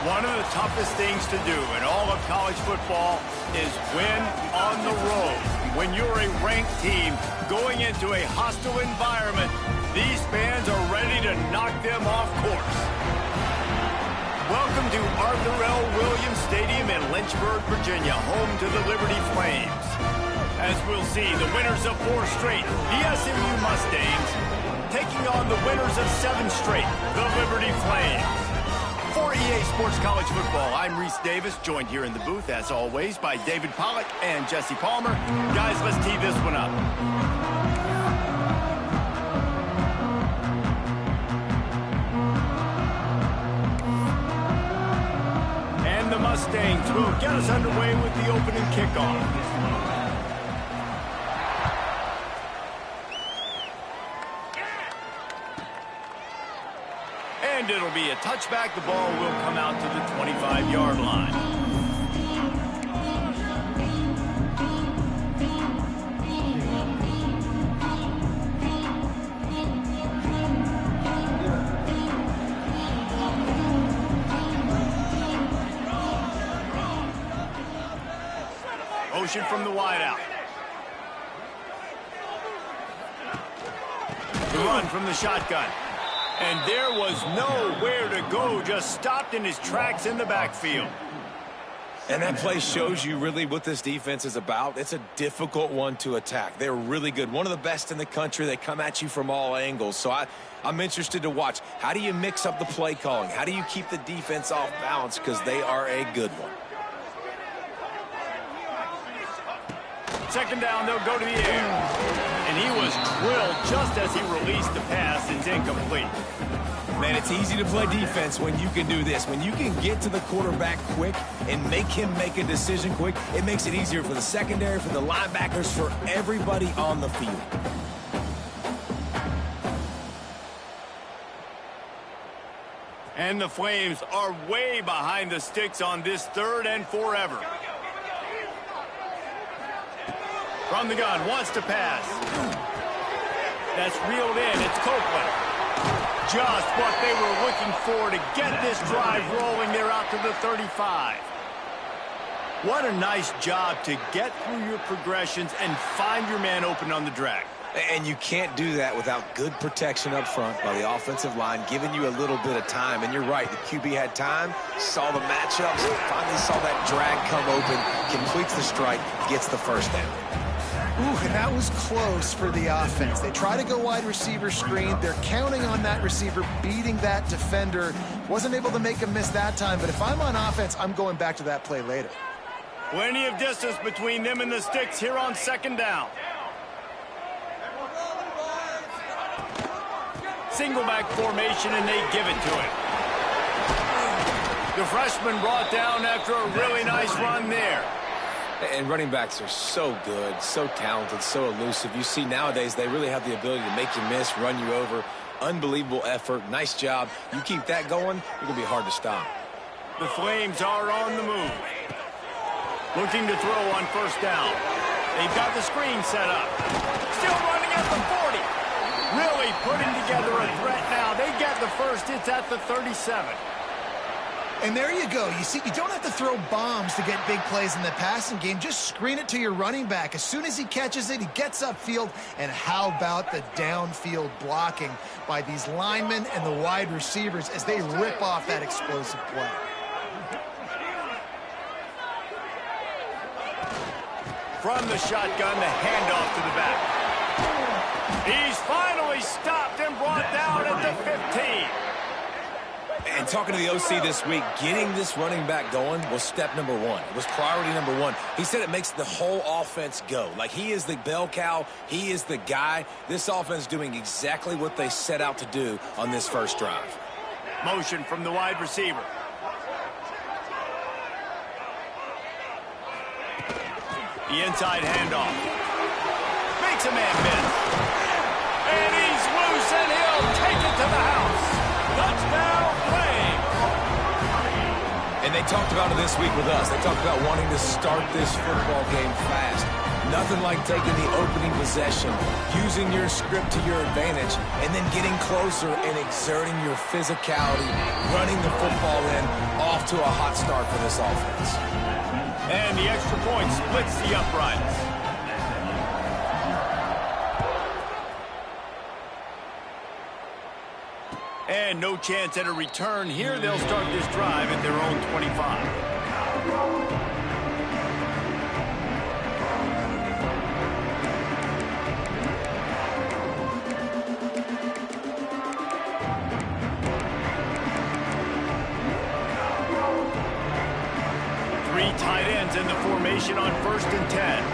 One of the toughest things to do in all of college football is win on the road. When you're a ranked team going into a hostile environment, these fans are ready to knock them off course. Welcome to Arthur L. Williams Stadium in Lynchburg, Virginia, home to the Liberty Flames. As we'll see, the winners of 4 straight, the SMU Mustangs, taking on the winners of 7 straight, the Liberty Flames. For EA Sports College Football, I'm Reese Davis, joined here in the booth, as always, by David Pollack and Jesse Palmer. Guys, let's tee this one up. And the Mustangs will get us underway with the opening kickoff. And it'll be a touchback. The ball will come out to the 25-yard line. Motion from the wideout. The run from the shotgun. And there was nowhere to go, just stopped in his tracks in the backfield. And that play shows you really what this defense is about. It's a difficult one to attack. They're really good. One of the best in the country. They come at you from all angles. So I'm interested to watch. How do you mix up the play calling? How do you keep the defense off balance? Because they are a good one. Second down, they'll go to the air. And he was drilled just as he released the pass. It's incomplete. Man, it's easy to play defense when you can do this. When you can get to the quarterback quick and make him make a decision quick, it makes it easier for the secondary, for the linebackers, for everybody on the field. And the Flames are way behind the sticks on this 3rd and forever. From the gun, wants to pass. That's reeled in. It's Copeland. Just what they were looking for to get this drive rolling. They're out to the 35. What a nice job to get through your progressions and find your man open on the drag. And you can't do that without good protection up front by the offensive line, giving you a little bit of time. And you're right, the QB had time, saw the matchups, finally saw that drag come open, completes the strike, gets the first down. Ooh, and that was close for the offense. They try to go wide receiver screen. They're counting on that receiver beating that defender. Wasn't able to make him miss that time, but if I'm on offense, I'm going back to that play later. Plenty of distance between them and the sticks here on 2nd down. Single back formation, and they give it to him. The freshman brought down after a really nice run there. And running backs are so good, so talented, so elusive. You see nowadays they really have the ability to make you miss, run you over. Unbelievable effort. Nice job. You keep that going, it's going to be hard to stop. The Flames are on the move. Looking to throw on 1st down. They've got the screen set up. Still running at the 40. Really putting together a threat now. They get the first. It's at the 37. And there you go. You see, you don't have to throw bombs to get big plays in the passing game. Just screen it to your running back. As soon as he catches it, he gets upfield. And how about the downfield blocking by these linemen and the wide receivers as they rip off that explosive play. From the shotgun, the handoff to the back. He's finally stopped and brought down at the 15. And talking to the OC this week, getting this running back going was step number 1. It was priority number 1. He said it makes the whole offense go. Like, he is the bell cow. He is the guy. This offense doing exactly what they set out to do on this first drive. Motion from the wide receiver. The inside handoff. Makes a man miss. And he's loose, and he'll take it to the house. Touchdown, Flames. And they talked about it this week with us. They talked about wanting to start this football game fast. Nothing like taking the opening possession, using your script to your advantage, and then getting closer and exerting your physicality, running the football in, off to a hot start for this offense. And the extra point splits the uprights. And no chance at a return here. They'll start this drive at their own 25. Three tight ends in the formation on 1st and 10.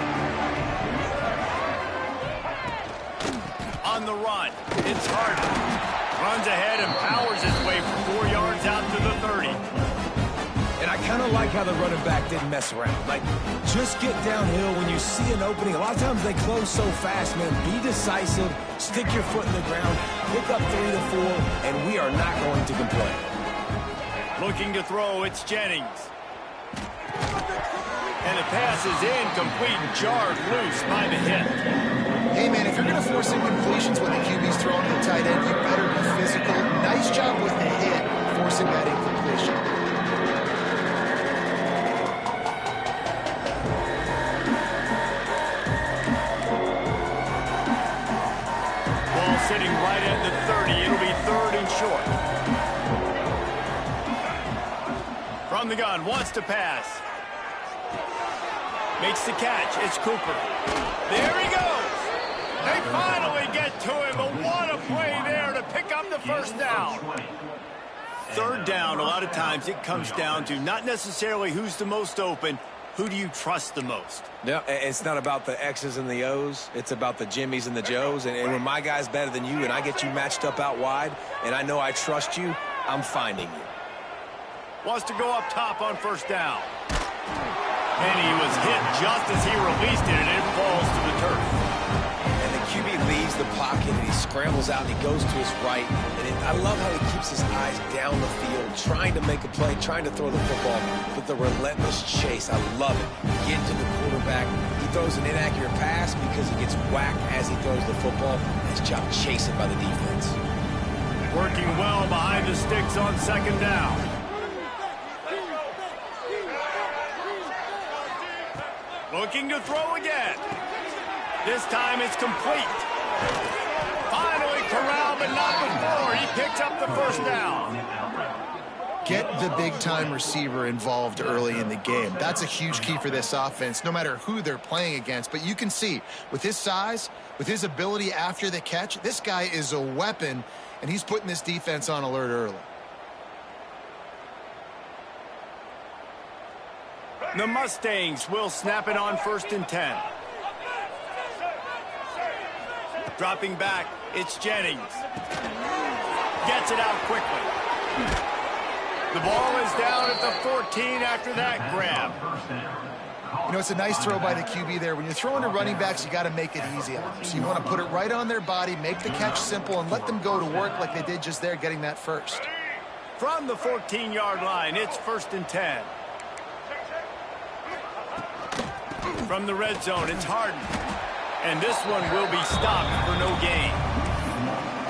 On the run, it's Harden. Runs ahead and powers his way for 4 yards out to the 30. And I kind of like how the running back didn't mess around. Like, just get downhill when you see an opening. A lot of times they close so fast, man. Be decisive, stick your foot in the ground, pick up 3 to 4, and we are not going to complain. Looking to throw, it's Jennings. And the pass is incomplete, jarred loose by the hit. Hey, man, if you're going to force incompletions when the QB's throwing to the tight end, you better be physical. Nice job with the hit, forcing that incompletion. Ball sitting right at the 30. It'll be 3rd and short. From the gun, wants to pass. Makes the catch. It's Cooper. There he goes. They finally get to him, but what a play there to pick up the first down. 3rd down, a lot of times it comes down to not necessarily who's the most open, who do you trust the most? No, it's not about the X's and the O's. It's about the Jimmies and the Joes. And when my guy's better than you and I get you matched up out wide and I know I trust you, I'm finding you. Wants to go up top on 1st down. And he was hit just as he released it, and it falls to the turf. And the QB leaves the pocket, and he scrambles out, and he goes to his right. And I love how he keeps his eyes down the field, trying to make a play, trying to throw the football with the relentless chase. I love it. Get to the quarterback. He throws an inaccurate pass because he gets whacked as he throws the football. Nice job chasing by the defense. Working well behind the sticks on 2nd down. Looking to throw again. This time it's complete. Finally corralled, but not before. He picks up the 1st down. Get the big-time receiver involved early in the game. That's a huge key for this offense, no matter who they're playing against. But you can see, with his size, with his ability after the catch, this guy is a weapon, and he's putting this defense on alert early. The Mustangs will snap it on 1st and 10. Dropping back, it's Jennings. Gets it out quickly. The ball is down at the 14 after that grab. You know, it's a nice throw by the QB there. When you're throwing to running backs, you got to make it easy on them. So you want to put it right on their body, make the catch simple, and let them go to work like they did just there, getting that first. From the 14-yard line, it's 1st and 10. From the red zone, it's Harden. And this one will be stopped for no gain.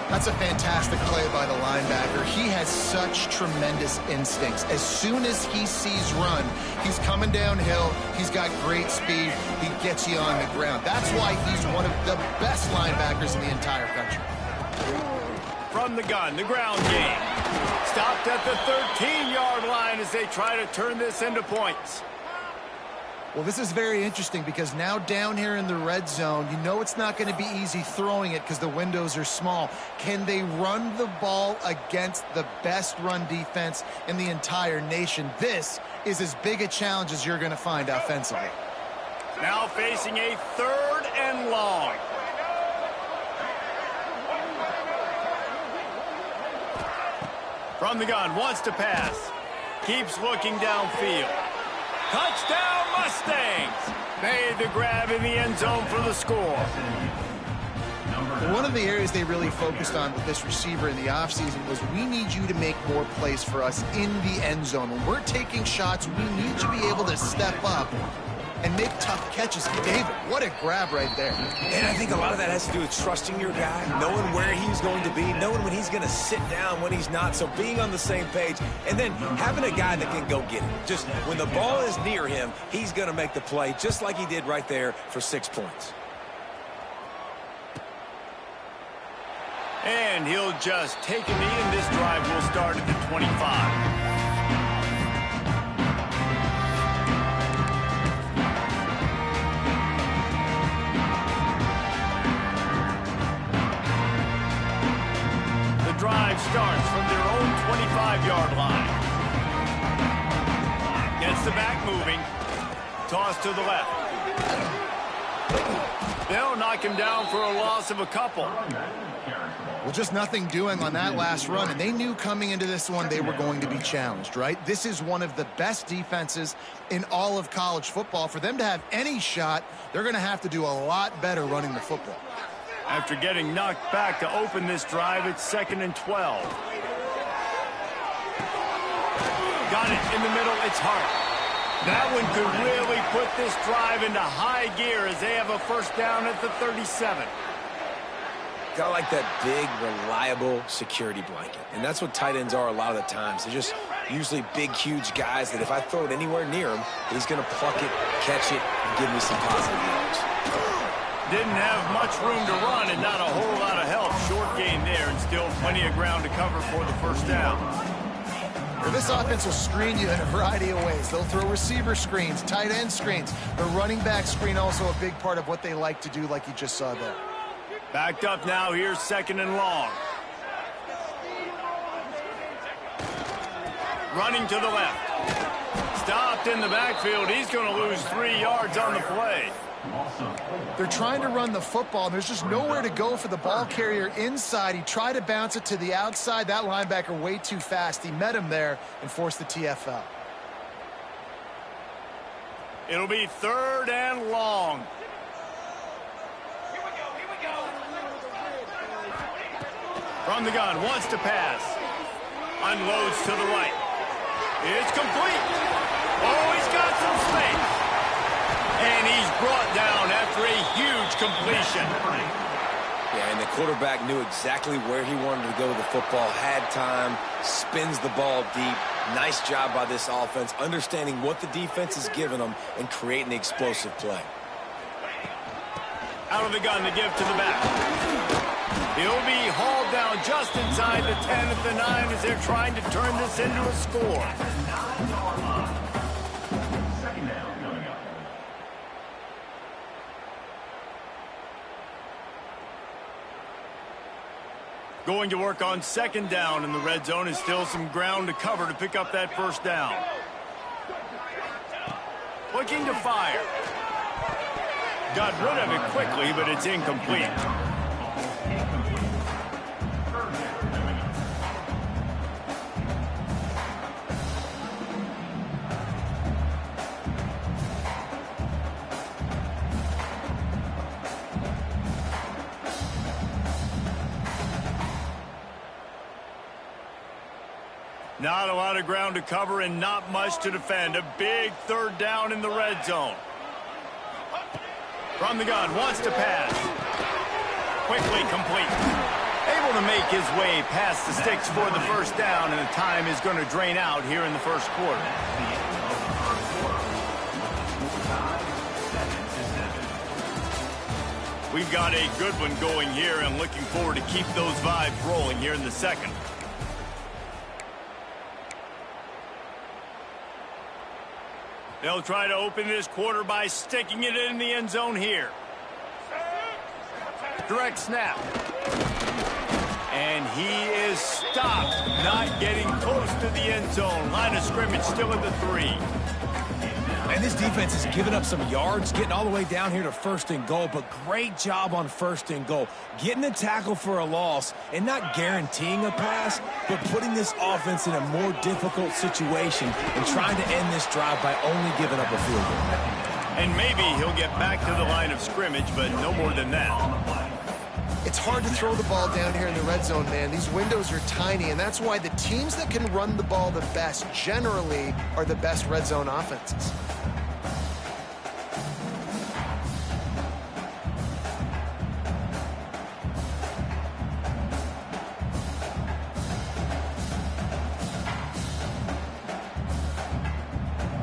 That's a fantastic play by the linebacker. He has such tremendous instincts. As soon as he sees run, he's coming downhill. He's got great speed. He gets you on the ground. That's why he's one of the best linebackers in the entire country. From the gun, the ground game. Stopped at the 13-yard line as they try to turn this into points. Well, this is very interesting because now down here in the red zone, you know it's not going to be easy throwing it because the windows are small. Can they run the ball against the best run defense in the entire nation? This is as big a challenge as you're going to find offensively. Now facing a 3rd and long. From the gun, wants to pass. Keeps looking downfield. Touchdown Mustangs! Made the grab in the end zone for the score. One of the areas they really focused on with this receiver in the offseason was we need you to make more plays for us in the end zone. When we're taking shots, we need you to be able to step up and make tough catches. David, what a grab right there. And I think a lot of that has to do with trusting your guy, knowing where he's going to be, knowing when he's going to sit down, when he's not, so being on the same page, and then having a guy that can go get it. Just when the ball is near him, he's going to make the play, just like he did right there for 6 points. And he'll just take a knee, and this drive will start at the 25. Drive starts from their own 25-yard line. Gets the back moving. Toss to the left. They'll knock him down for a loss of a couple. Well, just nothing doing on that last run, and they knew coming into this one they were going to be challenged, right? This is one of the best defenses in all of college football. For them to have any shot, they're going to have to do a lot better running the football. After getting knocked back to open this drive, it's 2nd and 12. Got it in the middle. It's Hart. That one could really put this drive into high gear as they have a first down at the 37. Got like that big, reliable security blanket. And that's what tight ends are a lot of the times. They're just usually big, huge guys that if I throw it anywhere near him, he's going to pluck it, catch it, and give me some positive yards. Didn't have much room to run and not a whole lot of help. Short gain there and still plenty of ground to cover for the first down. Well, this offense will screen you in a variety of ways. They'll throw receiver screens, tight end screens. The running back screen also a big part of what they like to do, like you just saw there. Backed up now. Here's 2nd and long. Running to the left. Stopped in the backfield. He's going to lose 3 yards on the play. They're trying to run the football, and there's just nowhere to go for the ball carrier inside. He tried to bounce it to the outside. That linebacker way too fast. He met him there and forced the TFL. It'll be 3rd and long. From the gun, wants to pass. Unloads to the right. It's complete. Oh, he's got some space. And he's brought down after a huge completion. Yeah, and the quarterback knew exactly where he wanted to go with the football, had time, spins the ball deep. Nice job by this offense, understanding what the defense is giving them and creating the explosive play. Out of the gun to give to the back. He'll be hauled down just inside the 10 at the 9 as they're trying to turn this into a score. Going to work on 2nd down in the red zone, and still some ground to cover to pick up that first down. Looking to fire. Got rid of it quickly, but it's incomplete. Not a lot of ground to cover and not much to defend. A big 3rd down in the red zone. From the gun, wants to pass. Quickly complete. Able to make his way past the sticks for the first down, and the time is going to drain out here in the first quarter. We've got a good one going here, and looking forward to keep those vibes rolling here in the second. They'll try to open this quarter by sticking it in the end zone here. Direct snap. And he is stopped, not getting close to the end zone. Line of scrimmage still at the 3. And this defense has given up some yards, getting all the way down here to 1st and goal, but great job on 1st and goal. Getting a tackle for a loss and not guaranteeing a pass, but putting this offense in a more difficult situation and trying to end this drive by only giving up a field goal. And maybe he'll get back to the line of scrimmage, but no more than that. It's hard to throw the ball down here in the red zone, man. These windows are tiny, and that's why the teams that can run the ball the best generally are the best red zone offenses.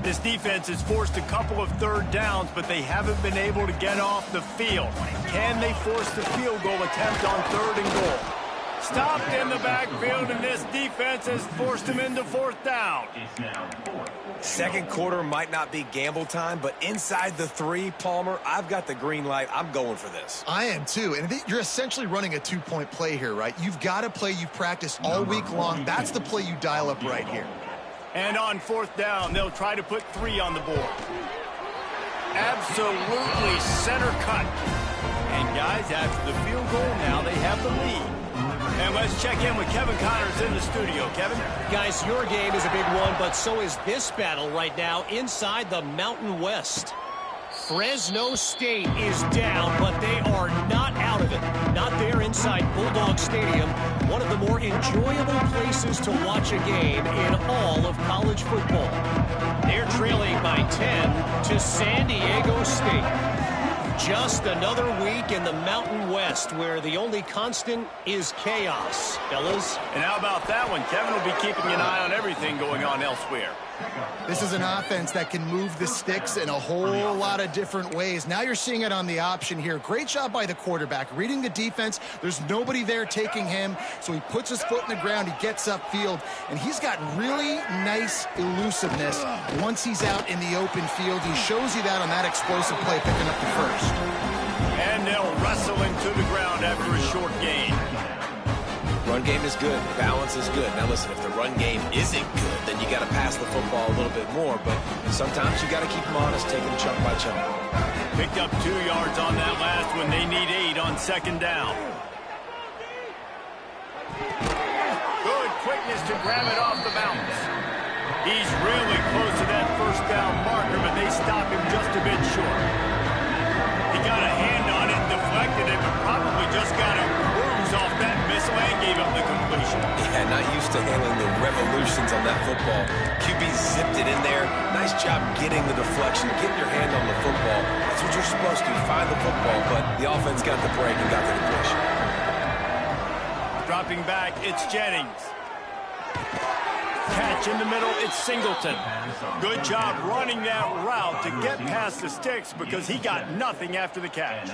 This defense has forced a couple of third downs, but they haven't been able to get off the field. Can they force the field goal attempt on 3rd and goal? Stopped in the backfield, and this defense has forced him into 4th down. Second quarter might not be gamble time, but inside the 3, Palmer, I've got the green light. I'm going for this. I am too, and you're essentially running a 2-point play here, right? You've got a play you've practiced all week long. That's the play you dial up right here. And on 4th down, they'll try to put 3 on the board. Absolutely center cut. And guys, after the field goal, now they have the lead. And let's check in with Kevin Connors in the studio. Kevin? Guys, your game is a big one, but so is this battle right now inside the Mountain West. Fresno State is down, but they are not out of it. Not there inside Bulldog Stadium, one of the more enjoyable places to watch a game in all of college football. They're trailing by 10 to San Diego State. Just another week in the Mountain West where the only constant is chaos, fellas. And how about that one? Kevin will be keeping an eye on everything going on elsewhere. This is an offense that can move the sticks in a whole lot of different ways. Now you're seeing it on the option here. Great job by the quarterback. Reading the defense, there's nobody there taking him, so he puts his foot in the ground, he gets upfield, and he's got really nice elusiveness once he's out in the open field. He shows you that on that explosive play, picking up the first. And they'll wrestle into the ground after a short gain. Run game is good. Balance is good. Now, listen, if the run game isn't good, then you got to pass the football a little bit more. But sometimes you got to keep them honest, taking them chunk by chunk. Picked up 2 yards on that last one. They need 8 on 2nd down. Good quickness to grab it off the bounce. He's really close to that 1st down marker, but they stop him just a bit short. He got a hand on it, deflected it, but probably just got a bruise off that missile and gave up the completion. Yeah, not used to handling the revolutions on that football. QB zipped it in there. Nice job getting the deflection, getting your hand on the football. That's what you're supposed to, find the football, but the offense got the break and got the completion. Dropping back, it's Jennings. Catch in the middle, it's Singleton. Good job running that route to get past the sticks because he got nothing after the catch.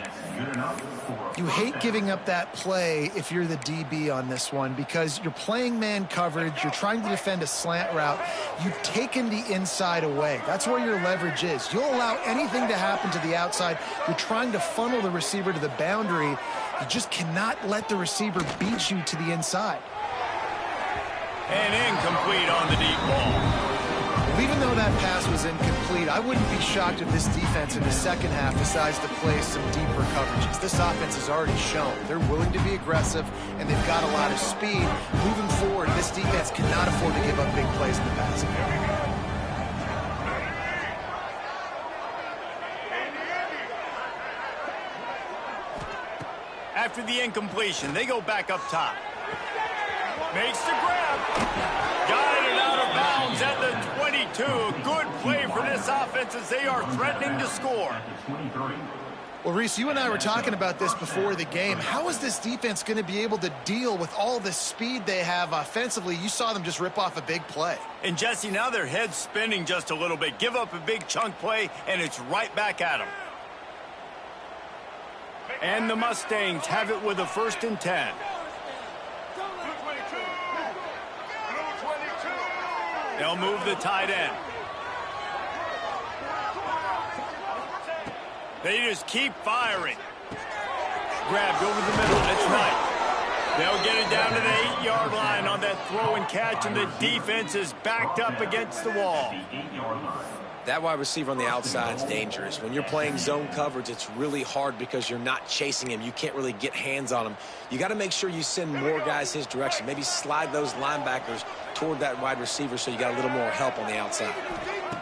You hate giving up that play if you're the DB on this one because you're playing man coverage, you're trying to defend a slant route, you've taken the inside away. That's where your leverage is. You'll allow anything to happen to the outside. You're trying to funnel the receiver to the boundary. You just cannot let the receiver beat you to the inside. And incomplete on the deep ball. Well, even though that pass was incomplete, I wouldn't be shocked if this defense in the second half decides to play some deeper coverages. This offense has already shown they're willing to be aggressive, and they've got a lot of speed. Moving forward, this defense cannot afford to give up big plays in the passing game. After the incompletion, they go back up top. Makes the grab. Got it out of bounds at the 22. A good play for this offense as they are threatening to score. Well, Reese, you and I were talking about this before the game. How is this defense going to be able to deal with all the speed they have offensively? You saw them just rip off a big play. And, Jesse, now their head's spinning just a little bit. Give up a big chunk play, and it's right back at them. And the Mustangs have it with a 1st and 10. They'll move the tight end. They just keep firing. Grabbed over the middle. That's right. They'll get it down to the 8-yard line on that throw and catch, and the defense is backed up against the wall. That wide receiver on the outside is dangerous. When you're playing zone coverage, it's really hard because you're not chasing him. You can't really get hands on him. You got to make sure you send more guys his direction. Maybe slide those linebackers toward that wide receiver so you got a little more help on the outside.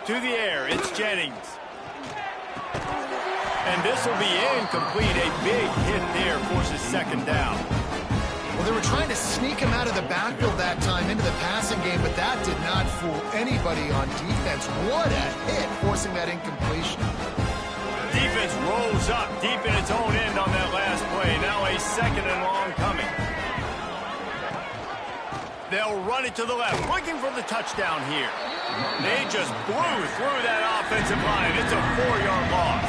To the air, it's Jennings. And this will be incomplete. A big hit there forces 2nd down. Well, they were trying to sneak him out of the backfield that time into the passing game, but that did not fool anybody on defense. What a hit, forcing that incompletion. Defense rolls up deep in its own end on that last play. Now a 2nd and long coming. They'll run it to the left, looking for the touchdown here. They just blew through that offensive line. It's a 4-yard loss.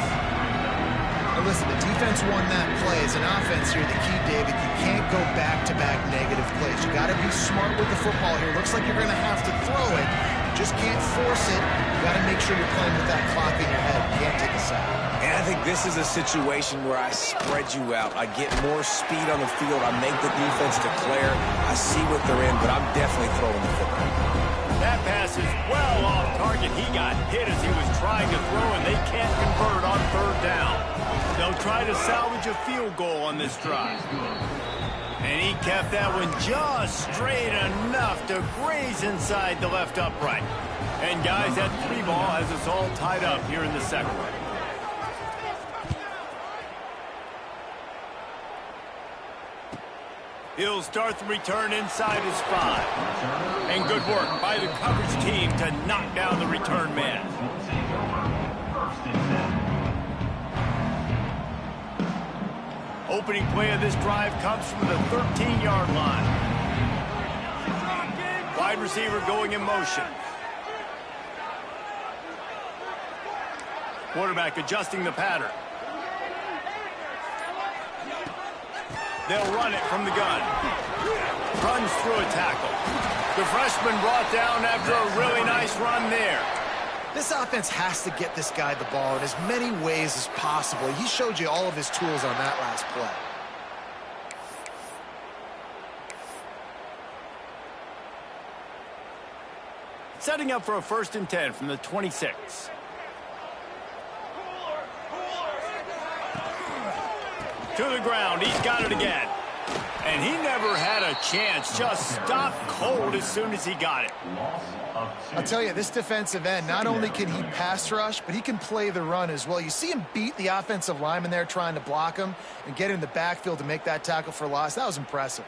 Now listen, the defense won that play. As an offense here, the key, David, you can't go back-to-back negative plays. You got to be smart with the football here. Looks like you're going to have to throw it. You just can't force it. You got to make sure you're playing with that clock in your head. You can't take a sack. And I think this is a situation where I spread you out. I get more speed on the field. I make the defense declare. I see what they're in, but I'm definitely throwing the football. That pass is well off target. He got hit as he was trying to throw, and they can't convert on 3rd down. They'll try to salvage a field goal on this drive. And he kept that one just straight enough to graze inside the left upright. And guys, that 3 ball has us all tied up here in the second. He'll start the return inside his 5. And good work by the coverage team to knock down the return man. Opening play of this drive comes from the 13-yard line. Wide receiver going in motion. Quarterback adjusting the pattern. They'll run it from the gun. Runs through a tackle. The freshman brought down after a really nice run there. This offense has to get this guy the ball in as many ways as possible. He showed you all of his tools on that last play. Setting up for a 1st and 10 from the 26. To the ground, he's got it again. And he never had a chance, just stopped cold as soon as he got it. I'll tell you, this defensive end, not only can he pass rush, but he can play the run as well. You see him beat the offensive lineman there trying to block him and get in the backfield to make that tackle for loss. That was impressive.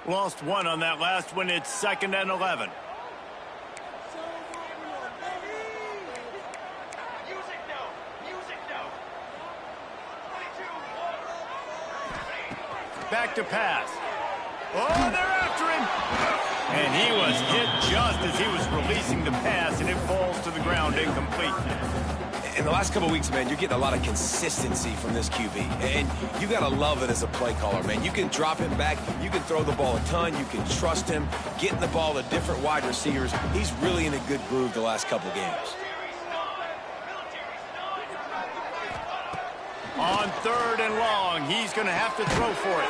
Lost 1 on that last one. It's 2nd and 11. Back to pass. Oh, they're after him. And he was hit just as he was releasing the pass, and it falls to the ground incomplete. In the last couple of weeks, man, you're getting a lot of consistency from this QB. And you got to love it as a play caller, man. You can drop him back. You can throw the ball a ton. You can trust him. Getting the ball to different wide receivers. He's really in a good groove the last couple of games. On 3rd and long, he's going to have to throw for it.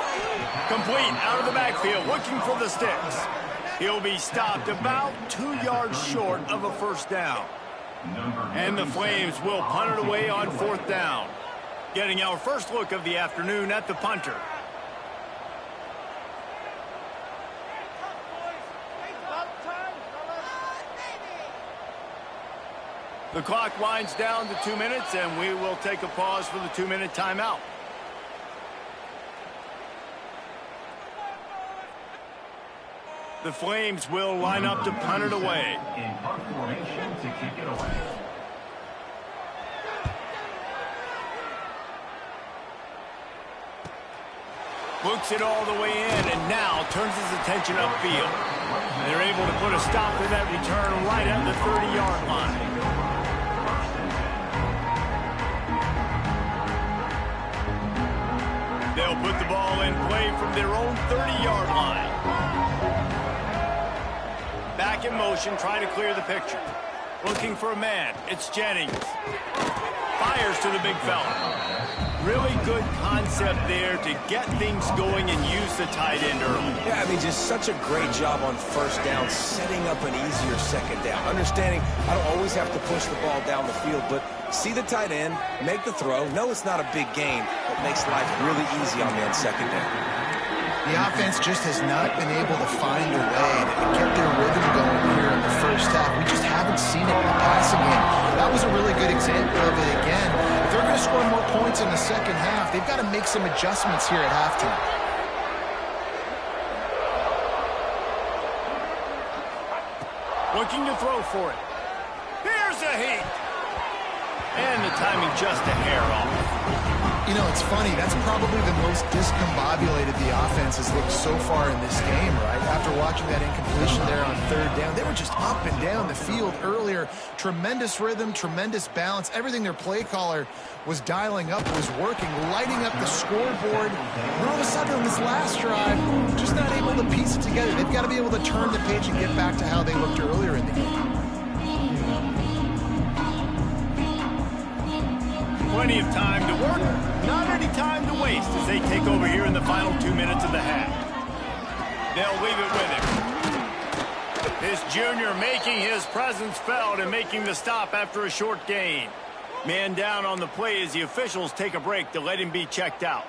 Complete out of the backfield, looking for the sticks. He'll be stopped about 2 yards short of a 1st down. And the Flames will punt it away on 4th down. Getting our first look of the afternoon at the punter. The clock winds down to 2 minutes, and we will take a pause for the 2-minute timeout. The Flames will line up to punt it away. In punt formation to kick it away. Looks it all the way in, and now turns his attention upfield. They're able to put a stop to that return right at the 30-yard line. They'll put the ball in play from their own 30-yard line. Back in motion, trying to clear the picture. Looking for a man. It's Jennings. Fires to the big fella. Really good concept there to get things going and use the tight end early. Yeah, I mean, just such a great job on 1st down, setting up an easier 2nd down. Understanding I don't always have to push the ball down the field, but see the tight end, make the throw. No, it's not a big gain, but makes life really easy on me on 2nd down. The offense just has not been able to find a way to get their rhythm going here in the 1st half. We just haven't seen it in the passing game. That was a really good example of it again. If they're going to score more points in the 2nd half, they've got to make some adjustments here at halftime. Looking to throw for it. Here's a heat. And the timing just a hair off. You know, it's funny. That's probably the most discombobulated the offense has looked so far in this game, right? After watching that incompletion there on third down, they were just up and down the field earlier. Tremendous rhythm, tremendous balance. Everything their play caller was dialing up was working, lighting up the scoreboard. And all of a sudden on this last drive, just not able to piece it together. They've got to be able to turn the page and get back to how they looked earlier in the game. Plenty of time to work, not any time to waste as they take over here in the final 2 minutes of the half. They'll leave it with him. This junior making his presence felt and making the stop after a short gain. Man down on the play as the officials take a break to let him be checked out.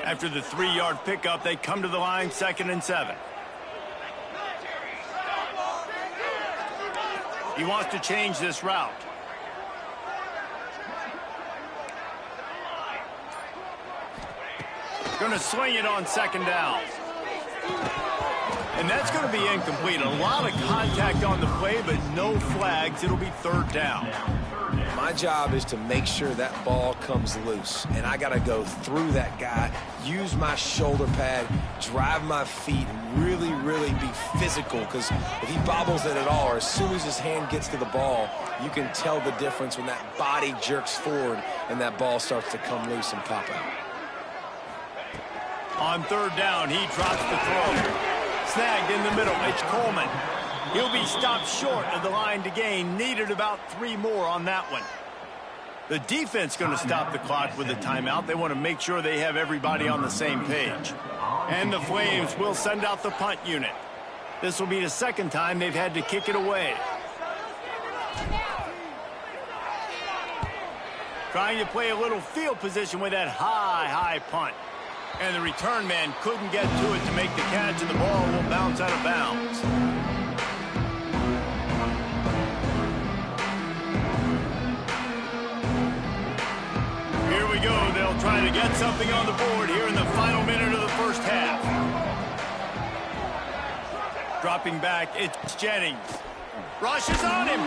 After the 3-yard pickup, they come to the line 2nd and 7. He wants to change this route. Going to swing it on 2nd down. And that's going to be incomplete. A lot of contact on the play, but no flags. It'll be 3rd down. My job is to make sure that ball comes loose, and I got to go through that guy, use my shoulder pad, drive my feet, and really, really be physical, because if he bobbles it at all, or as soon as his hand gets to the ball, you can tell the difference when that body jerks forward and that ball starts to come loose and pop out. On 3rd down, he drops the throw. Snagged in the middle, it's Coleman. He'll be stopped short of the line to gain. Needed about 3 more on that one. The defense going to stop the clock with a timeout. They want to make sure they have everybody on the same page. And the Flames will send out the punt unit. This will be the 2nd time they've had to kick it away. Trying to play a little field position with that high punt. And the return man couldn't get to it to make the catch, and the ball will bounce out of bounds. Here we go. They'll try to get something on the board here in the final minute of the first half. Dropping back, it's Jennings. Rush is on him.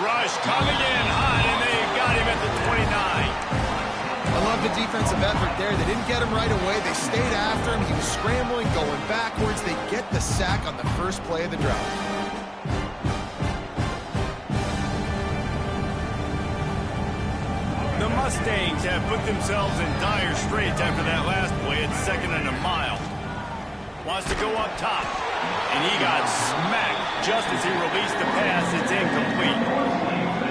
Rush coming in hot, and they've got him at the 29. I love the defensive effort there. They didn't get him right away. They stayed after him. He was scrambling, going backwards. They get the sack on the first play of the drive. The Mustangs have put themselves in dire straits after that last play. It's 2nd and a mile. Wants to go up top. And he got smacked just as he released the pass. It's incomplete.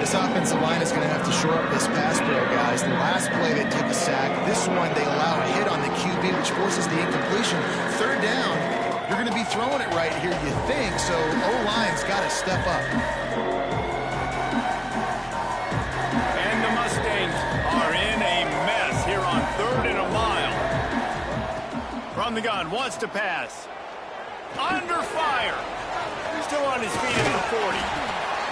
This offensive line is going to have to shore up this pass pro, guys. The last play they took a sack. This one they allow a hit on the QB, which forces the incompletion. 3rd down, you're going to be throwing it right here, you think. So O-line's got to step up. And the Mustangs are in a mess here on 3rd and a mile. From the gun, wants to pass. Under fire. Still on his feet at the 40.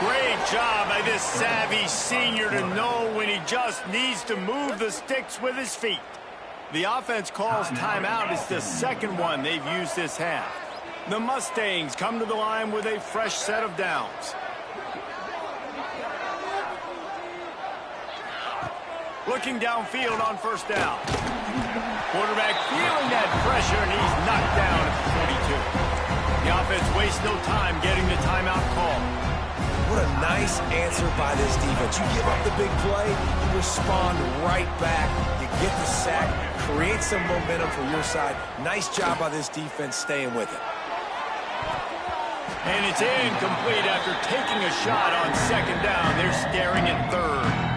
Great job by this savvy senior to know when he just needs to move the sticks with his feet. The offense calls timeout. It's the 2nd one they've used this half. The Mustangs come to the line with a fresh set of downs. Looking downfield on 1st down. Quarterback feeling that pressure, and he's knocked down at the 42. The offense wastes no time getting the timeout call. What a nice answer by this defense. You give up the big play, you respond right back, you get the sack, create some momentum for your side. Nice job by this defense staying with it. And it's incomplete after taking a shot on 2nd down. They're staring at 3rd.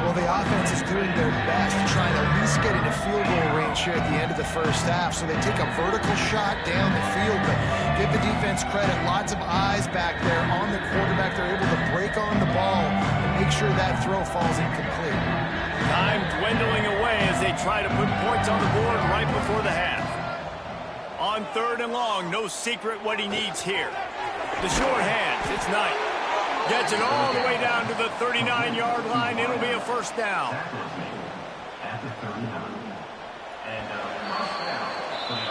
Well, the offense is doing their best, trying to at least get into field goal range here at the end of the first half. So they take a vertical shot down the field, but give the defense credit. Lots of eyes back there on the quarterback. They're able to break on the ball and make sure that throw falls incomplete. Time dwindling away as they try to put points on the board right before the half. On 3rd and long, no secret what he needs here. The short hands, it's Knight. Gets it all the way down to the 39-yard line. It'll be a 1st down.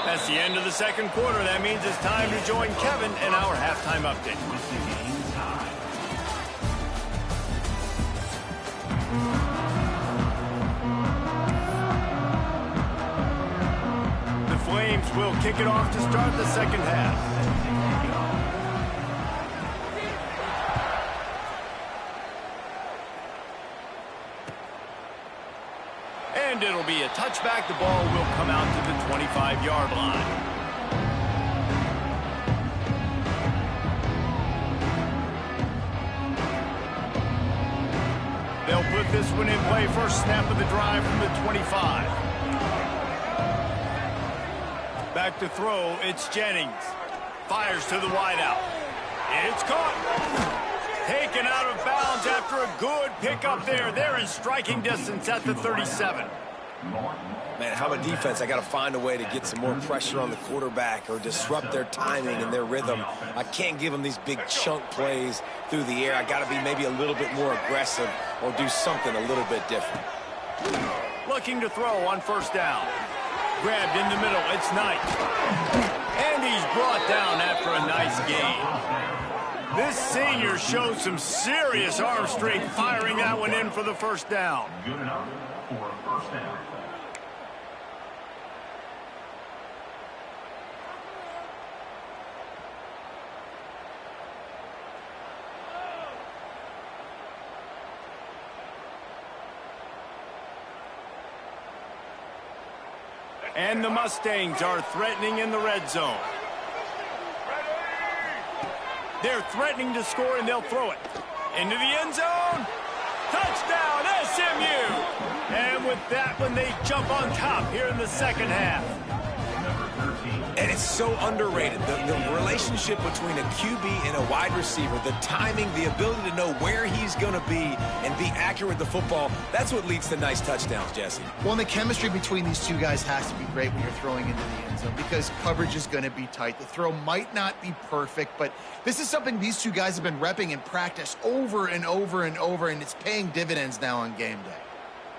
As It's the end of the second quarter. That means it's time to join Kevin in our halftime update. With the game tied. The Flames will kick it off to start the second half. And it'll be a touchback. The ball will come out to the 25-yard line. They'll put this one in play. First snap of the drive from the 25. Back to throw. It's Jennings. Fires to the wideout. It's caught. Taken out of bounds after a good pickup there. They're in striking distance at the 37. Man, how about defense? I got to find a way to get some more pressure on the quarterback or disrupt their timing and their rhythm. I can't give them these big chunk plays through the air. I got to be maybe a little bit more aggressive or do something a little bit different. Looking to throw on first down. Grabbed in the middle. It's Knight. And he's brought down after a nice gain. This senior shows some serious arm strength, firing that one in for the first down. Good enough for a first down. And the Mustangs are threatening in the red zone. They're threatening to score, and they'll throw it. Into the end zone. Touchdown, SMU! And with that one, they jump on top here in the second half. And it's so underrated. The relationship between a QB and a wide receiver, the timing, the ability to know where he's going to be and be accurate with the football, that's what leads to nice touchdowns, Jesse. Well, and the chemistry between these two guys has to be great when you're throwing into the end zone because coverage is going to be tight. The throw might not be perfect, but this is something these two guys have been repping in practice over and over and over, and it's paying dividends now on game day.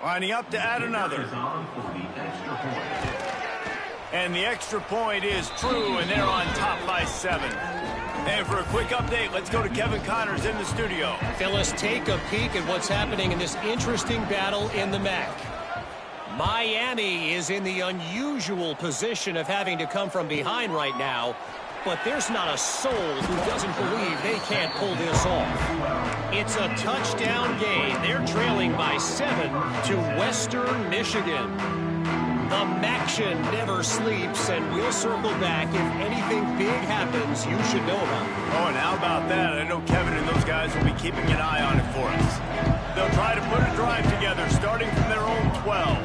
Lining up to add another. And the extra point is true, and they're on top by 7. And for a quick update, let's go to Kevin Connors in the studio. Phyllis, take a peek at what's happening in this interesting battle in the MAC. Miami is in the unusual position of having to come from behind right now, but there's not a soul who doesn't believe they can't pull this off. It's a touchdown game. They're trailing by 7 to Western Michigan. The Maction never sleeps, and we'll circle back if anything big happens you should know about. Oh, and how about that? I know Kevin and those guys will be keeping an eye on it for us. They'll try to put a drive together, starting from their own 12.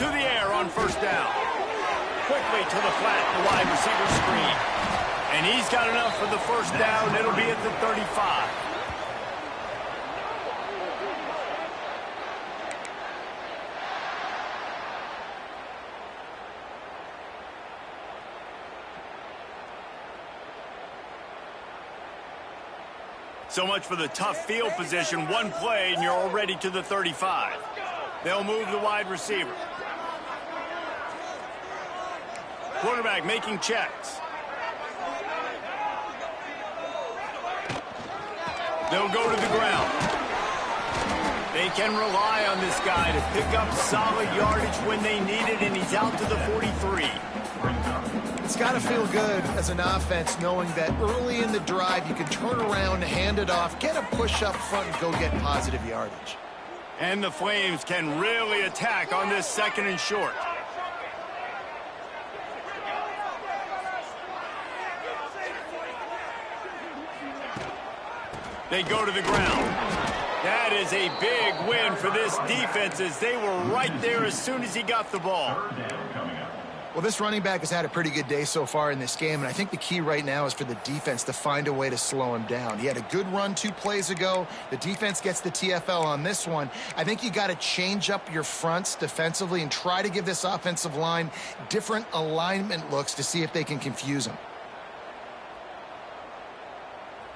To the air on first down. Quickly to the flat, the wide receiver screen. And he's got enough for the first down. It'll be at the 35. So much for the tough field position. One play, and you're already to the 35. They'll move the wide receiver. Quarterback making checks. They'll go to the ground. They can rely on this guy to pick up solid yardage when they need it, and he's out to the 43. It's got to feel good as an offense knowing that early in the drive you can turn around, hand it off, get a push up front, and go get positive yardage. And the Flames can really attack on this second and short. They go to the ground. That is a big win for this defense as they were right there as soon as he got the ball. Well, this running back has had a pretty good day so far in this game, and I think the key right now is for the defense to find a way to slow him down. He had a good run 2 plays ago. The defense gets the TFL on this one. I think you got to change up your fronts defensively and try to give this offensive line different alignment looks to see if they can confuse him.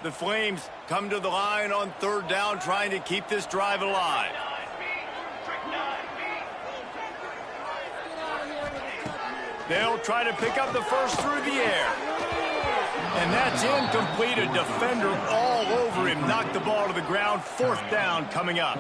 The Flames come to the line on third down, trying to keep this drive alive. They'll try to pick up the first through the air. And that's incomplete. A defender all over him. Knocked the ball to the ground. 4th down coming up.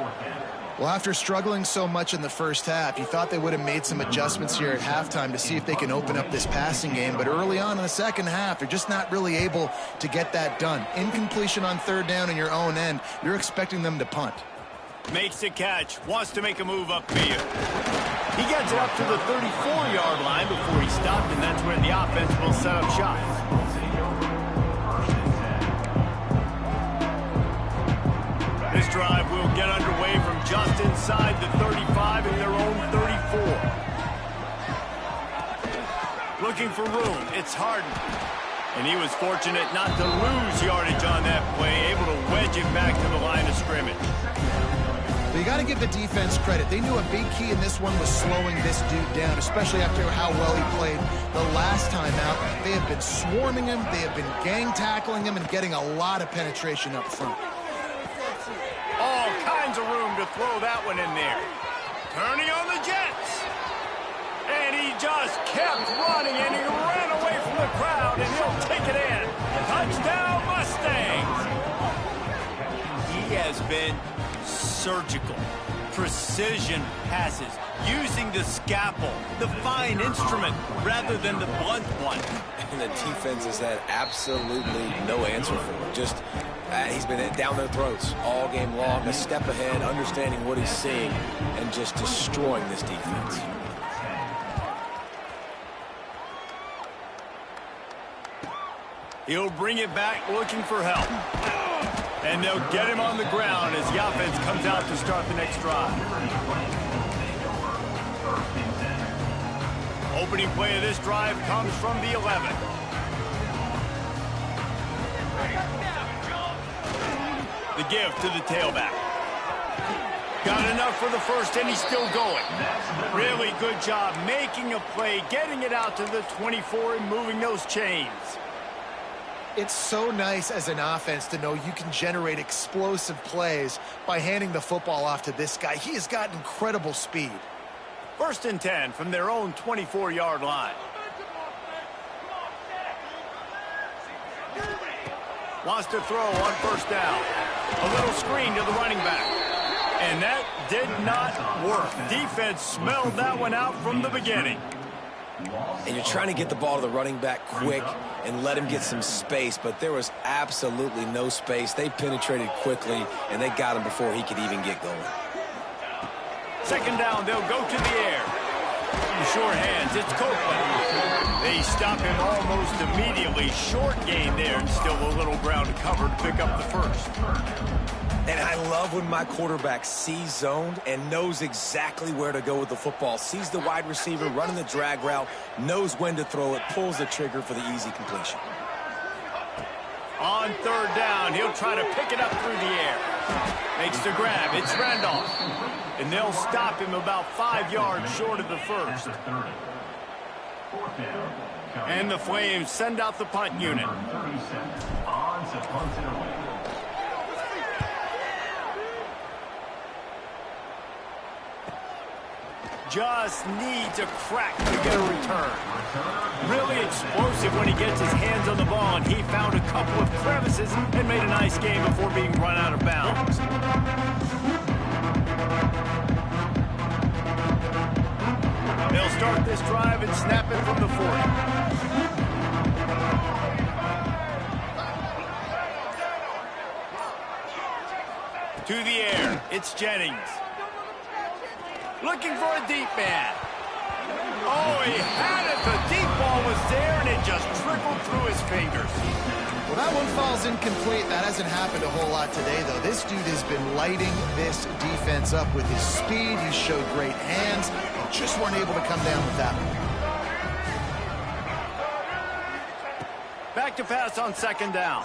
Well, after struggling so much in the first half, you thought they would have made some adjustments here at halftime to see if they can open up this passing game. But early on in the second half, they're just not really able to get that done. Incompletion on 3rd down in your own end. You're expecting them to punt. Makes the catch. Wants to make a move upfield. He gets it up to the 34-yard line before he stopped, and that's when the offense will set up shop. This drive will get underway from just inside the 35 in their own 34. Looking for room. It's Harden. And he was fortunate not to lose yardage on that play, able to wedge it back to the line of scrimmage. But you got to give the defense credit. They knew a big key in this one was slowing this dude down, especially after how well he played the last time out. They have been swarming him. They have been gang tackling him and getting a lot of penetration up front. All kinds of room to throw that one in there. Turning on the Jets. And he just kept running, and he ran away from the crowd, and he'll take it in. Touchdown, Mustangs. He has been surgical, precision passes, using the scalpel, the fine instrument, rather than the blunt one. And the defense has had absolutely no answer for him. Just, he's been down their throats all game long, a step ahead, understanding what he's seeing, and just destroying this defense. He'll bring it back looking for help. And they'll get him on the ground as the offense comes out to start the next drive. Opening play of this drive comes from the 11. The give to the tailback. Got enough for the first, and he's still going. Really good job making a play, getting it out to the 24 and moving those chains. It's so nice as an offense to know you can generate explosive plays by handing the football off to this guy. He has got incredible speed. 1st and 10 from their own 24-yard line. Wants to throw on 1st down. A little screen to the running back. And that did not work. Defense smelled that one out from the beginning. And you're trying to get the ball to the running back quick and let him get some space, but there was absolutely no space. They penetrated quickly, and they got him before he could even get going. 2nd down, they'll go to the air. In short hands, it's Copeland. They stop him almost immediately. Short gain there, and still a little ground to cover to pick up the first. And I love when my quarterback sees zoned and knows exactly where to go with the football. Sees the wide receiver running the drag route, knows when to throw it, pulls the trigger for the easy completion. On 3rd down, he'll try to pick it up through the air. Makes the grab. It's Randolph. And they'll stop him about 5 yards short of the first. And the Flames send out the punt unit. Just needs a crack to get a return. Really explosive when he gets his hands on the ball, and he found a couple of crevices and made a nice game before being run out of bounds. They'll start this drive and snap it from the 40. To the air, it's Jennings. Looking for a deep man. Oh, he had it. The deep ball was there, and it just trickled through his fingers. Well, that one falls incomplete. That hasn't happened a whole lot today, though. This dude has been lighting this defense up with his speed. He showed great hands. They just weren't able to come down with that one. Back to pass on 2nd down.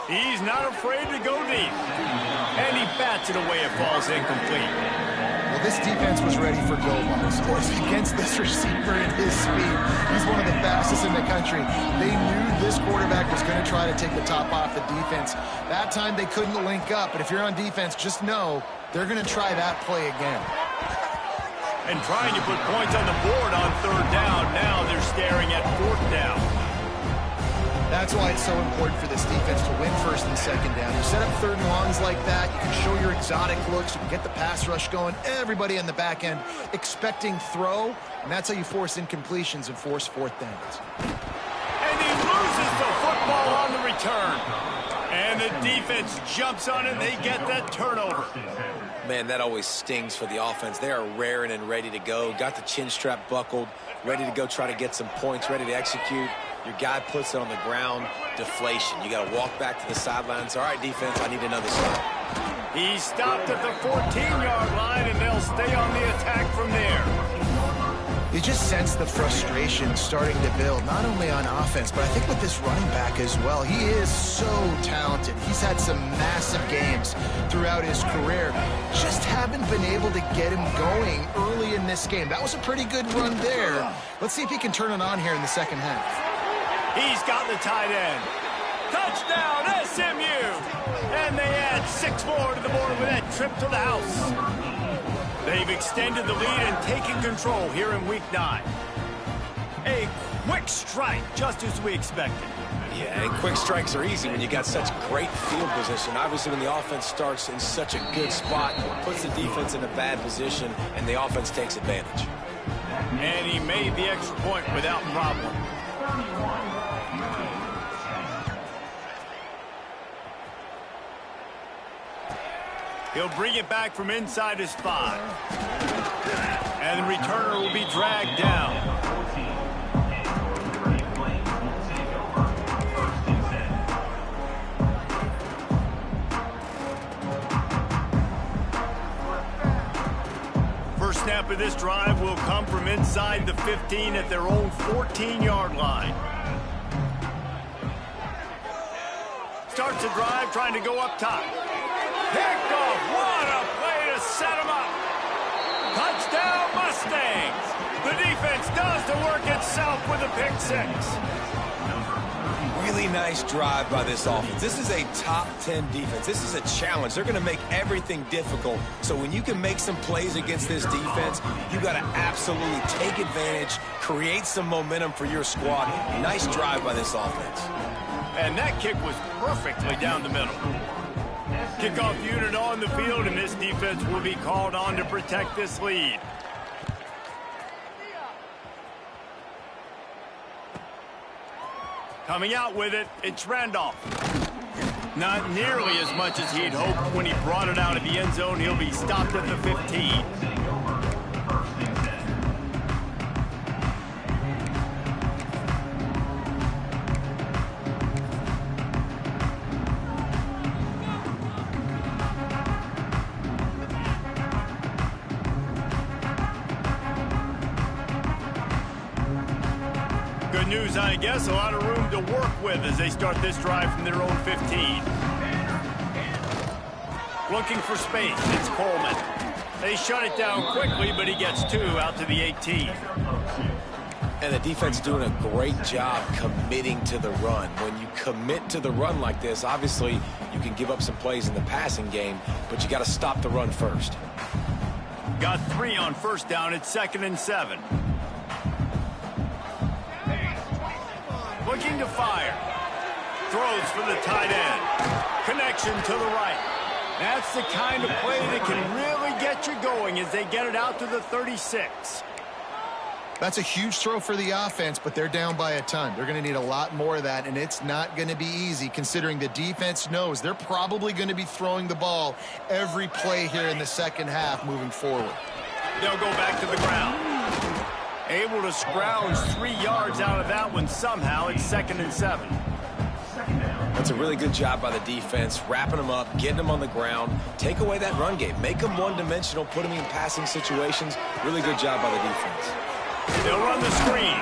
He's not afraid to go deep. And he bats it away. It falls incomplete. Well, this defense was ready for goal balls. Of course, against this receiver and his speed, he's one of the fastest in the country. They knew this quarterback was going to try to take the top off the defense. That time they couldn't link up, but if you're on defense, just know they're going to try that play again. And trying to put points on the board on third down. Now they're staring at fourth down. That's why it's so important for this defense to win first and second down. You set up third and longs like that, you can show your exotic looks, you can get the pass rush going, everybody on the back end expecting throw, and that's how you force incompletions and force fourth downs. And he loses the football on the return. And the defense jumps on it, and they get that turnover. Man, that always stings for the offense. They are raring and ready to go. Got the chin strap buckled, ready to go try to get some points, ready to execute. Your guy puts it on the ground, deflation. You got to walk back to the sidelines. All right, defense, I need another stop. He stopped at the 14-yard line, and they'll stay on the attack from there. You just sense the frustration starting to build, not only on offense, but I think with this running back as well. He is so talented. He's had some massive games throughout his career. Just haven't been able to get him going early in this game. That was a pretty good run there. Let's see if he can turn it on here in the second half. He's got the tight end. Touchdown, SMU! And they add 6 more to the board with that trip to the house. They've extended the lead and taken control here in Week 9. A quick strike, just as we expected. Yeah, and quick strikes are easy when you got such great field position. Obviously, when the offense starts in such a good spot, puts the defense in a bad position, and the offense takes advantage. And he made the extra point without problem. He'll bring it back from inside his 5. And the returner will be dragged down. First snap of this drive will come from inside the 15 at their own 14-yard line. Starts the drive trying to go up top. Picked off. What a play to set him up. Touchdown, Mustangs. The defense does the work itself with a pick 6. Really nice drive by this offense. This is a top 10 defense. This is a challenge. They're going to make everything difficult. So when you can make some plays against this defense, you got to absolutely take advantage, create some momentum for your squad. Nice drive by this offense. And that kick was perfectly down the middle. Kickoff unit on the field, and this defense will be called on to protect this lead. Coming out with it, it's Randolph. Not nearly as much as he'd hoped when he brought it out of the end zone. He'll be stopped at the 15. Good news, I guess. A lot of room to work with as they start this drive from their own 15. Looking for space. It's Coleman. They shut it down quickly, but he gets 2 out to the 18. And the defense doing a great job committing to the run. When you commit to the run like this, obviously you can give up some plays in the passing game, but you got to stop the run first. Got 3 on first down. It's 2nd and 7. Looking to fire. Throws for the tight end. Connection to the right. That's the kind of play that can really get you going as they get it out to the 36. That's a huge throw for the offense, but they're down by a ton. They're going to need a lot more of that, and it's not going to be easy considering the defense knows they're probably going to be throwing the ball every play here in the second half moving forward. They'll go back to the ground. Able to scrounge 3 yards out of that one somehow. It's 2nd and 7. That's a really good job by the defense, wrapping them up, getting them on the ground, take away that run game, make them one-dimensional, put them in passing situations. Really good job by the defense. They'll run the screen.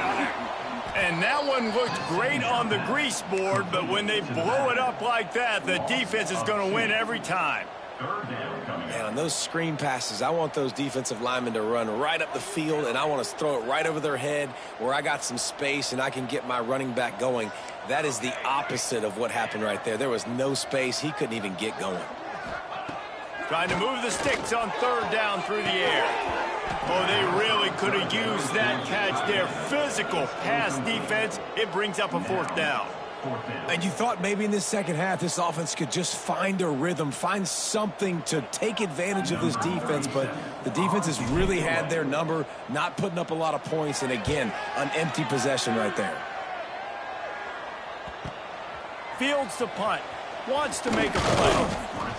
And that one looked great on the grease board, but when they blow it up like that, the defense is going to win every time. Man, on those screen passes, I want those defensive linemen to run right up the field, and I want to throw it right over their head where I got some space and I can get my running back going. That is the opposite of what happened right there. There was no space. He couldn't even get going. Trying to move the sticks on 3rd down through the air. Oh, they really could have used that catch there. Physical pass defense. It brings up a fourth down. And you thought maybe in this second half this offense could just find a rhythm, find something to take advantage of this defense, but the defense has really had their number, not putting up a lot of points, and again, an empty possession right there. Fields to punt. Wants to make a play.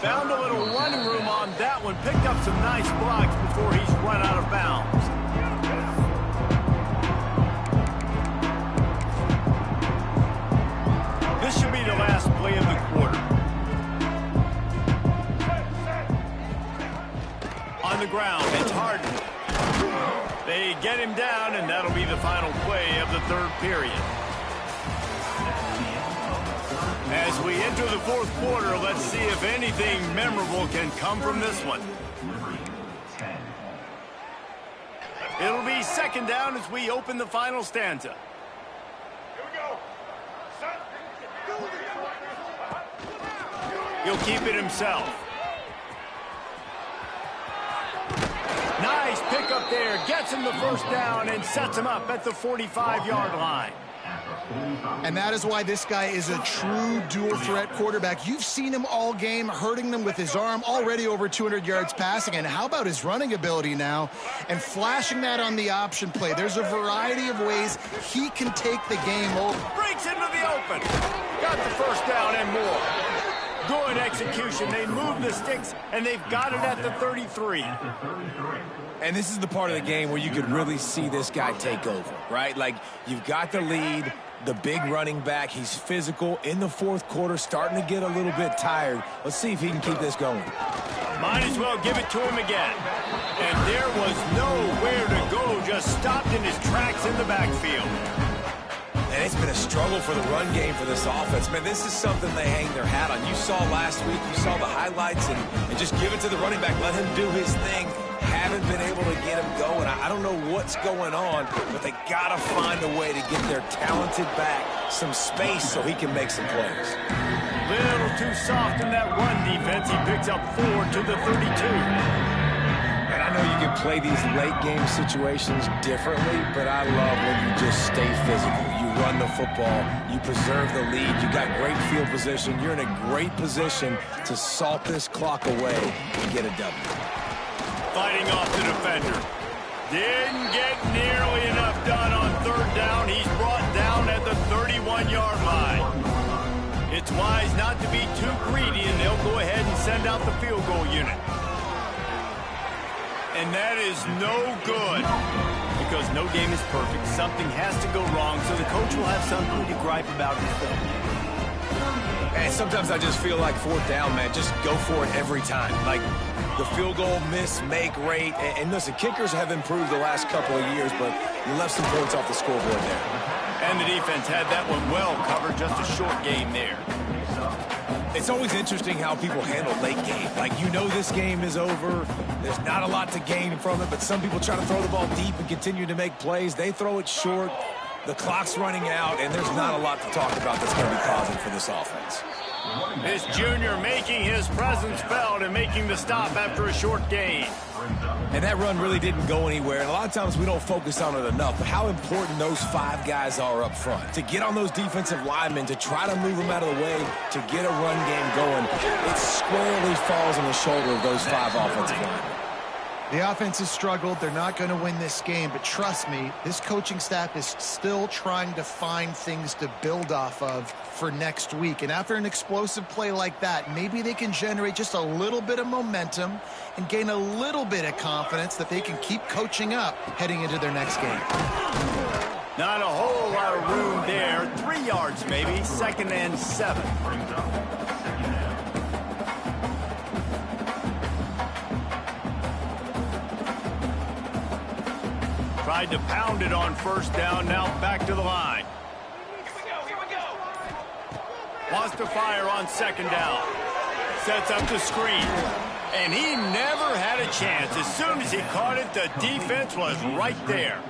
Found a little running room on that one. Picked up some nice blocks before he's run out of bounds. This should be the last play of the quarter. On the ground, it's Harden. They get him down, and that'll be the final play of the third period. As we enter the fourth quarter, let's see if anything memorable can come from this one. It'll be second down as we open the final stanza. He'll keep it himself. Nice pickup there. Gets him the first down and sets him up at the 45-yard line. And that is why this guy is a true dual-threat quarterback. You've seen him all game, hurting them with his arm, already over 200 yards passing. And how about his running ability now? And flashing that on the option play. There's a variety of ways he can take the game over. Breaks into the open. Got the first down and more. Good execution. They move the sticks, and they've got it at the 33. And this is the part of the game where you could really see this guy take over, right? Like, you've got the lead, the big running back. He's physical in the fourth quarter, starting to get a little bit tired. Let's see if he can keep this going. Might as well give it to him again. And there was nowhere to go, just stopped in his tracks in the backfield. And it's been a struggle for the run game for this offense. Man, this is something they hang their hat on. You saw last week, you saw the highlights, and just give it to the running back. Let him do his thing. Haven't been able to get him going. I don't know what's going on, but they got to find a way to get their talented back some space so he can make some plays. Little too soft in that run defense. He picks up 4 to the 32. And I know you can play these late game situations differently, but I love when you just stay physical. You run the football, you preserve the lead, you got great field position. You're in a great position to salt this clock away and get a W. Fighting off the defender. Didn't get nearly enough done on third down. He's brought down at the 31-yard line. It's wise not to be too greedy, and they'll go ahead and send out the field goal unit. And that is no good, because no game is perfect. Something has to go wrong, so the coach will have something to gripe about in film. And sometimes I just feel like fourth down, man, just go for it every time. Like the field goal miss, make rate. And listen, kickers have improved the last couple of years, but you left some points off the scoreboard there. And the defense had that one well covered, just a short game there. It's always interesting how people handle late game. Like, you know this game is over. There's not a lot to gain from it, but some people try to throw the ball deep and continue to make plays. They throw it short. The clock's running out, and there's not a lot to talk about that's going to be positive for this offense. This junior making his presence felt and making the stop after a short gain. And that run really didn't go anywhere. And a lot of times we don't focus on it enough. But how important those 5 guys are up front. To get on those defensive linemen, to try to move them out of the way, to get a run game going, it squarely falls on the shoulder of those 5 offensive linemen. The offense has struggled. They're not going to win this game. But trust me, this coaching staff is still trying to find things to build off of for next week. And after an explosive play like that, maybe they can generate just a little bit of momentum and gain a little bit of confidence that they can keep coaching up heading into their next game. Not a whole lot of room there. 3 yards maybe. 2nd and 7. Tried to pound it on first down, now back to the line. Here we go. Wants to fire on 2nd down. Sets up the screen. And he never had a chance. As soon as he caught it, the defense was right there.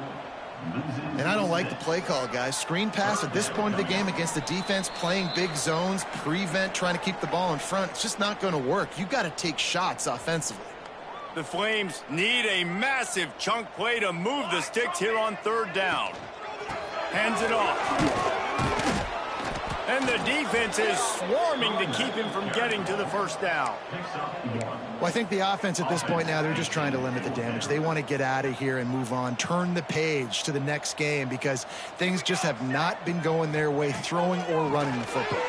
And I don't like the play call, guys. Screen pass at this point of the game against the defense playing big zones, prevent, trying to keep the ball in front. It's just not going to work. You've got to take shots offensively. The Flames need a massive chunk play to move the sticks here on third down. Hands it off. And the defense is swarming to keep him from getting to the first down. Well, I think the offense at this point now, they're just trying to limit the damage. They want to get out of here and move on, turn the page to the next game because things just have not been going their way, throwing or running the football.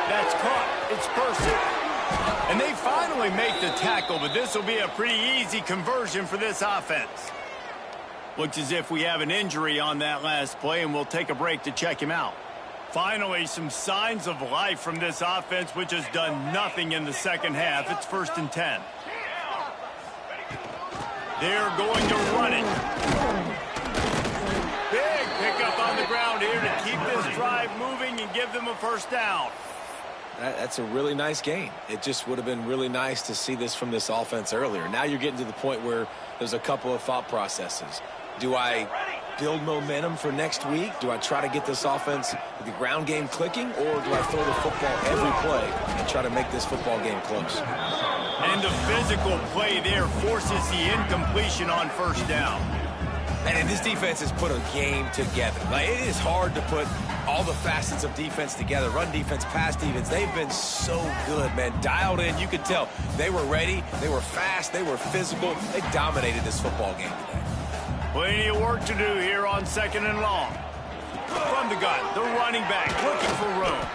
That's caught. It's Percy. And they finally make the tackle, but this will be a pretty easy conversion for this offense. Looks as if we have an injury on that last play, and we'll take a break to check him out. Finally, some signs of life from this offense, which has done nothing in the second half. It's 1st and 10. They're going to run it. Big pickup on the ground here to keep this drive moving and give them a first down. That's a really nice game. It just would have been really nice to see this from this offense earlier. Now you're getting to the point where there's a couple of thought processes. Do I build momentum for next week? Do I try to get this offense, the ground game clicking, or do I throw the football every play and try to make this football game close? And the physical play there forces the incompletion on first down. And this defense has put a game together. Like, it is hard to put all the facets of defense together. Run defense, pass defense. They've been so good, man. Dialed in. You could tell they were ready. They were fast. They were physical. They dominated this football game today. Plenty of work to do here on 2nd and long. From the gun, the running back looking for room.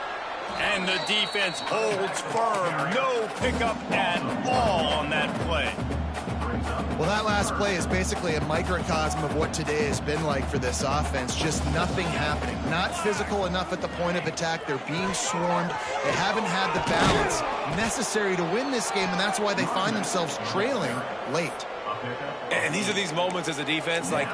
And the defense holds firm. No pickup at all on that play. Well, that last play is basically a microcosm of what today has been like for this offense. Just nothing happening. Not physical enough at the point of attack. They're being swarmed. They haven't had the balance necessary to win this game, and that's why they find themselves trailing late. And these are these moments as a defense, like,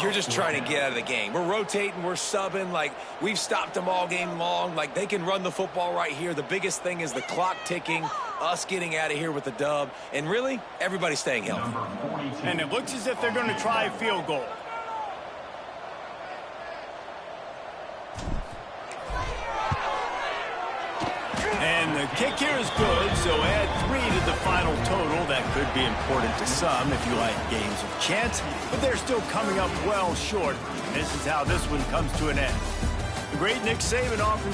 you're just trying to get out of the game. We're rotating, we're subbing, like, we've stopped them all game long. Like, they can run the football right here. The biggest thing is the clock ticking, us getting out of here with the dub, and really, everybody staying healthy. And it looks as if they're going to try a field goal. And the kick here is good, so add 3 to the final total. That could be important to some if you like games of chance, but they're still coming up well short. This is how this one comes to an end. The great Nick Saban offering